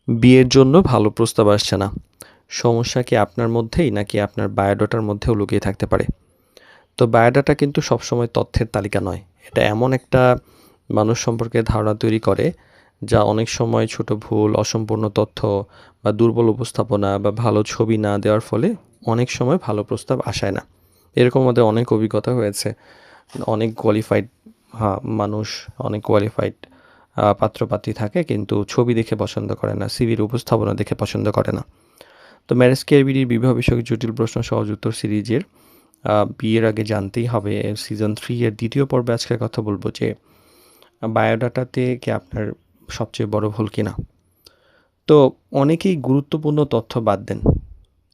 বিয়ের জন্য ভালো প্রস্তাব আসছে না। সমস্যা কি আপনার মধ্যেই নাকি আপনার বায়োডাটার মধ্যেও লুকিয়ে থাকতে পারে? তো বায়োডাটা কিন্তু সবসময় তথ্যের তালিকা নয়। এটা এমন একটা মানুষ সম্পর্কে ধারণা তৈরি করে যা অনেক সময় ছোট ভুল, অসম্পূর্ণ তথ্য বা দুর্বল উপস্থাপনা বা ভালো ছবি না দেওয়ার ফলে অনেক সময় ভালো প্রস্তাব আসায় না। এরকম আমাদের অনেক অভিজ্ঞতা হয়েছে। অনেক কোয়ালিফাইড মানুষ, অনেক কোয়ালিফাইড পাত্র-পাত্রী থাকে কিন্তু ছবি দেখে পছন্দ করে না, সিভির উপস্থাপনা দেখে পছন্দ করে না। তো ম্যারেজ কেবিডির বিবাহ বিষয়ক জটিল প্রশ্ন সহজ উত্তর সিরিজের বিয়ের আগে জানতেই হবে সিজন 3 এর ২য় পর্বে আজকে কথা বলব যে বায়োডাটাতে কি আপনার সবচেয়ে বড় ভুল কিনা? তো অনেকেই গুরুত্বপূর্ণ তথ্য বাদ দেন।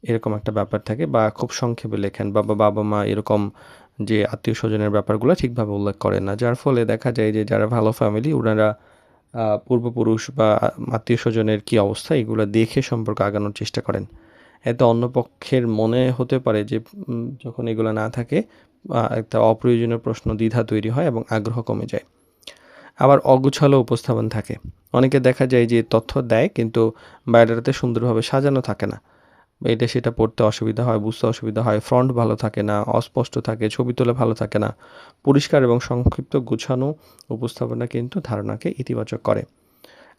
এরকম একটা ব্যাপার থাকে বা খুব সংক্ষেপে লেখেন বা বাবা-মা এরকম যে আত্মীয়স্বজনের ব্যাপারগুলো ঠিকভাবে উল্লেখ করেন না। যার ফলে দেখা যায় যে যারা ভালো ফ্যামিলি উনারা পূর্বপুরুষ বা আত্মীয়স্বজনের কি অবস্থা এগুলা দেখে সম্পর্ক আগানোর চেষ্টা করেন। এতে অন্য পক্ষের মনে হতে পারে যে যখন এগুলা না থাকে একটা অপ্রয়োজনীয় প্রশ্ন, দ্বিধা তৈরি হয় এবং আগ্রহ কমে যায়। আবার অগুছালো উপস্থাপন থাকে। অনেকে দেখা যায় যে তথ্য দেয় কিন্তু বায়োডাটাতে সুন্দরভাবে সাজানো থাকে না। এটা সেটা পড়তে অসুবিধা হয়, বুঝতে অসুবিধা হয়, ফন্ট ভালো থাকে না, অস্পষ্ট থাকে, ছবি তোলা ভালো থাকে না। পরিষ্কার এবং সংক্ষিপ্ত গুছানো উপস্থাপনা কিন্তু ধারণাকে ইতিবাচক করে।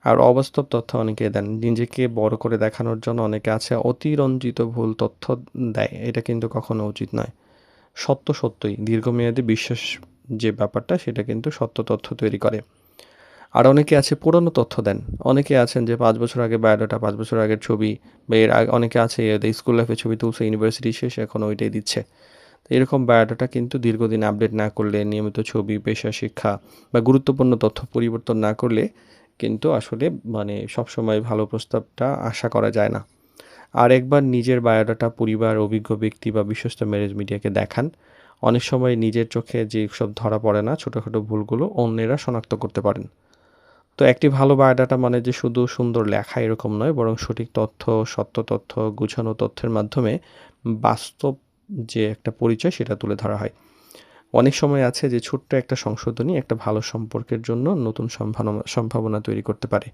আর অবাস্তব তথ্য অনেকে দেন। নিজেকে বড় করে দেখানোর জন্য অনেকে আছে অতিরঞ্জিত ভুল তথ্য দেয়। এটা কিন্তু কখনো উচিত নয়। সত্য সত্যই। দীর্ঘমেয়াদী বিশ্বাস যে ব্যাপারটা সেটা কিন্তু সত্য তথ্য তৈরি করে। আর অনেকে আছে পুরনো তথ্য দেন। অনেকে আছেন যে ৫ বছর আগে বায়োডাটা, ৫ বছর আগের ছবি বা এর আগে অনেকে আছে এদের স্কুল লাইফে ছবি তুলছে, ইউনিভার্সিটি শেষে এখন ওইটাই দিচ্ছে। তো এরকম বায়োডাটা কিন্তু দীর্ঘদিন আপডেট না করলে, নিয়মিত ছবি, পেশা, শিক্ষা বা গুরুত্বপূর্ণ তথ্য পরিবর্তন না করলে কিন্তু আসলে মানে সবসময় ভালো প্রস্তাবটা আশা করা যায় না। আর একবার নিজের বায়োডাটা পরিবার, অভিজ্ঞ ব্যক্তি বা বিশ্বস্ত ম্যারেজ মিডিয়াকে দেখান। অনেক সময় নিজের চোখে যেসব ধরা পড়ে না ছোটখাটো ভুলগুলো অন্যেরা শনাক্ত করতে পারেন। তো একটি ভালো বায়োডাটা মানে যে শুধু সুন্দর লেখা এরকম নয়, বরং সঠিক তথ্য, সত্য তথ্য, গুছানো তথ্যের মাধ্যমে বাস্তব যে একটা পরিচয় সেটা তুলে ধরা হয়। অনেক সময় আছে যে ছোট্ট একটা সংশোধনী একটা ভালো সম্পর্কের জন্য নতুন সম্ভাবনা তৈরি করতে পারে।